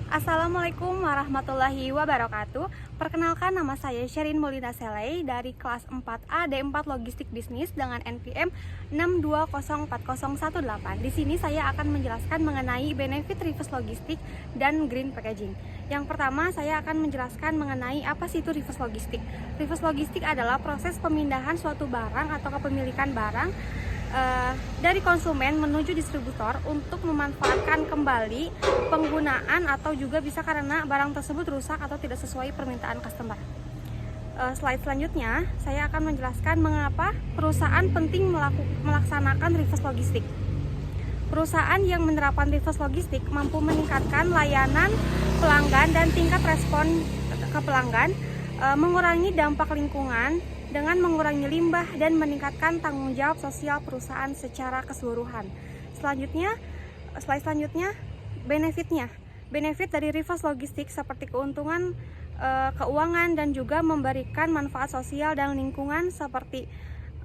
Assalamualaikum warahmatullahi wabarakatuh. Perkenalkan, nama saya Sherin Molina Selei dari kelas 4A D4 Logistik Bisnis dengan NPM 6204018. Di sini saya akan menjelaskan mengenai benefit reverse logistik dan green packaging. Yang pertama, saya akan menjelaskan mengenai apa sih itu reverse logistik. Reverse logistik adalah proses pemindahan suatu barang atau kepemilikan barang dari konsumen menuju distributor untuk memanfaatkan kembali penggunaan, atau juga bisa karena barang tersebut rusak atau tidak sesuai permintaan customer. Slide selanjutnya saya akan menjelaskan mengapa perusahaan penting melaksanakan reverse logistik. Perusahaan yang menerapkan reverse logistik mampu meningkatkan layanan pelanggan dan tingkat respon ke pelanggan, mengurangi dampak lingkungan dengan mengurangi limbah dan meningkatkan tanggung jawab sosial perusahaan secara keseluruhan. Slide selanjutnya, benefitnya. Benefit dari reverse logistik seperti keuntungan keuangan dan juga memberikan manfaat sosial dan lingkungan, seperti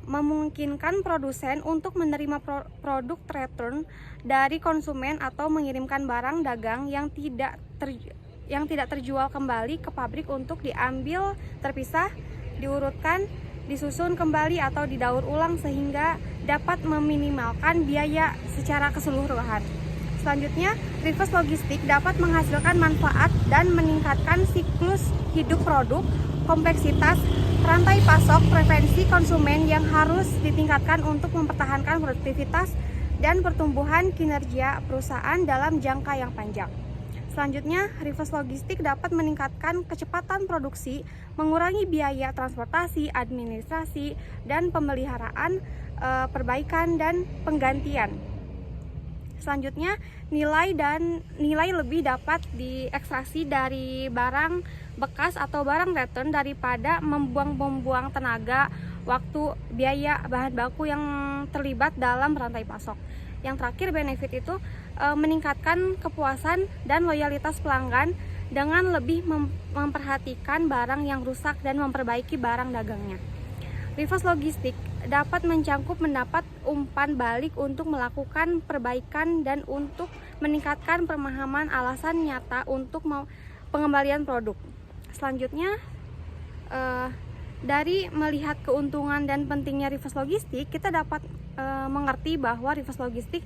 memungkinkan produsen untuk menerima produk return dari konsumen atau mengirimkan barang dagang yang tidak terjual kembali ke pabrik untuk diambil terpisah, diurutkan, disusun kembali atau didaur ulang sehingga dapat meminimalkan biaya secara keseluruhan. Selanjutnya, reverse logistik dapat menghasilkan manfaat dan meningkatkan siklus hidup produk, kompleksitas, rantai pasok, preferensi konsumen yang harus ditingkatkan untuk mempertahankan produktivitas dan pertumbuhan kinerja perusahaan dalam jangka yang panjang. Selanjutnya, reverse logistik dapat meningkatkan kecepatan produksi, mengurangi biaya transportasi, administrasi, dan pemeliharaan, perbaikan dan penggantian. Selanjutnya, nilai lebih dapat diekstraksi dari barang bekas atau barang return daripada membuang tenaga, waktu, biaya, bahan baku yang terlibat dalam rantai pasok. Yang terakhir, benefit itu meningkatkan kepuasan dan loyalitas pelanggan dengan lebih memperhatikan barang yang rusak dan memperbaiki barang dagangnya. Reverse logistik dapat mendapat umpan balik untuk melakukan perbaikan dan untuk meningkatkan pemahaman alasan nyata untuk pengembalian produk. Selanjutnya, dari melihat keuntungan dan pentingnya reverse logistik, kita dapat mengerti bahwa reverse logistik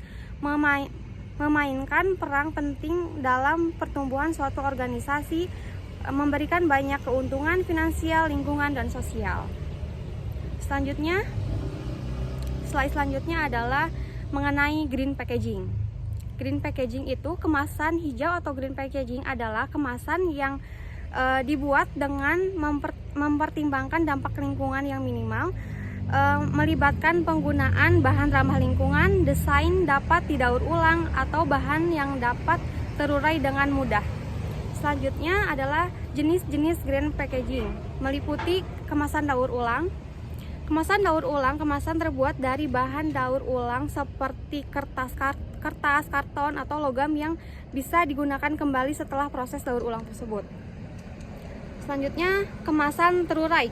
memainkan peran penting dalam pertumbuhan suatu organisasi, memberikan banyak keuntungan finansial, lingkungan, dan sosial. Slide selanjutnya adalah mengenai green packaging. Green packaging itu kemasan hijau atau green packaging adalah kemasan yang dibuat dengan mempertimbangkan dampak lingkungan yang minimal, melibatkan penggunaan bahan ramah lingkungan, desain dapat didaur ulang, atau bahan yang dapat terurai dengan mudah. Selanjutnya adalah jenis-jenis green packaging, meliputi kemasan daur ulang. Kemasan daur ulang, kemasan terbuat dari bahan daur ulang seperti kertas, karton, atau logam yang bisa digunakan kembali setelah proses daur ulang tersebut. Selanjutnya, kemasan terurai,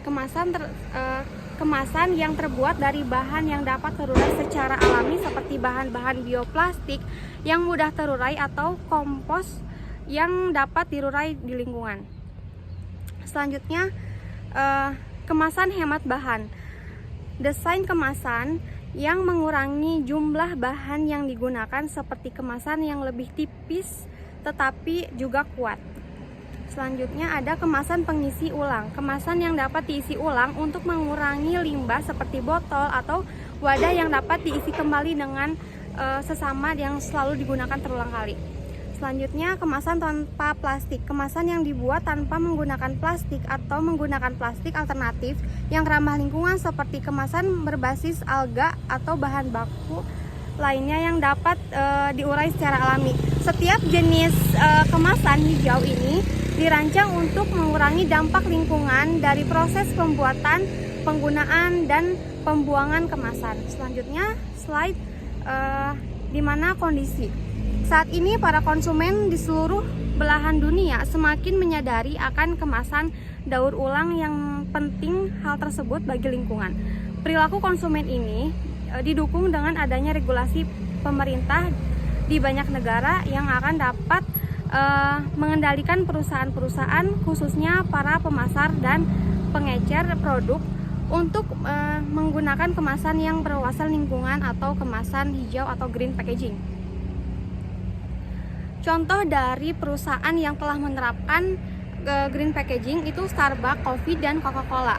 kemasan yang terbuat dari bahan yang dapat terurai secara alami seperti bahan-bahan bioplastik yang mudah terurai atau kompos yang dapat diurai di lingkungan. Selanjutnya, kemasan hemat bahan. Desain kemasan yang mengurangi jumlah bahan yang digunakan seperti kemasan yang lebih tipis tetapi juga kuat. Selanjutnya ada kemasan pengisi ulang. Kemasan yang dapat diisi ulang untuk mengurangi limbah seperti botol atau wadah yang dapat diisi kembali dengan sesama yang selalu digunakan terulang kali. Selanjutnya, kemasan tanpa plastik. Kemasan yang dibuat tanpa menggunakan plastik atau menggunakan plastik alternatif yang ramah lingkungan seperti kemasan berbasis alga atau bahan baku lainnya yang dapat diurai secara alami. Setiap jenis kemasan hijau ini dirancang untuk mengurangi dampak lingkungan dari proses pembuatan, penggunaan, dan pembuangan kemasan. Selanjutnya, slide di mana kondisi. Saat ini para konsumen di seluruh belahan dunia semakin menyadari akan kemasan daur ulang yang penting hal tersebut bagi lingkungan. Perilaku konsumen ini didukung dengan adanya regulasi pemerintah di banyak negara yang akan dapat mengendalikan perusahaan-perusahaan, khususnya para pemasar dan pengecer produk, untuk menggunakan kemasan yang berwawasan lingkungan atau kemasan hijau atau green packaging. Contoh dari perusahaan yang telah menerapkan green packaging itu Starbucks, Coffee, dan Coca-Cola.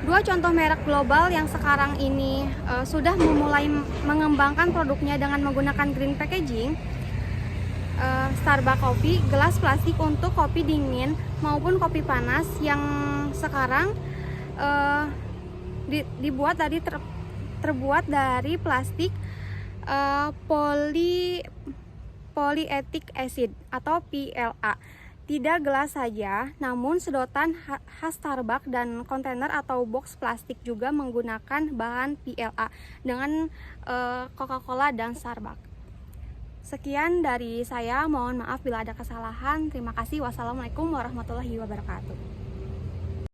Dua contoh merek global yang sekarang ini sudah memulai mengembangkan produknya dengan menggunakan green packaging. Starbucks Coffee, gelas plastik untuk kopi dingin maupun kopi panas yang sekarang terbuat dari plastik polyethylene acid atau PLA. Tidak gelas saja, namun sedotan khas Starbucks dan kontainer atau box plastik juga menggunakan bahan PLA dengan Coca-Cola dan Starbucks. Sekian dari saya, mohon maaf bila ada kesalahan. Terima kasih. Wassalamualaikum warahmatullahi wabarakatuh.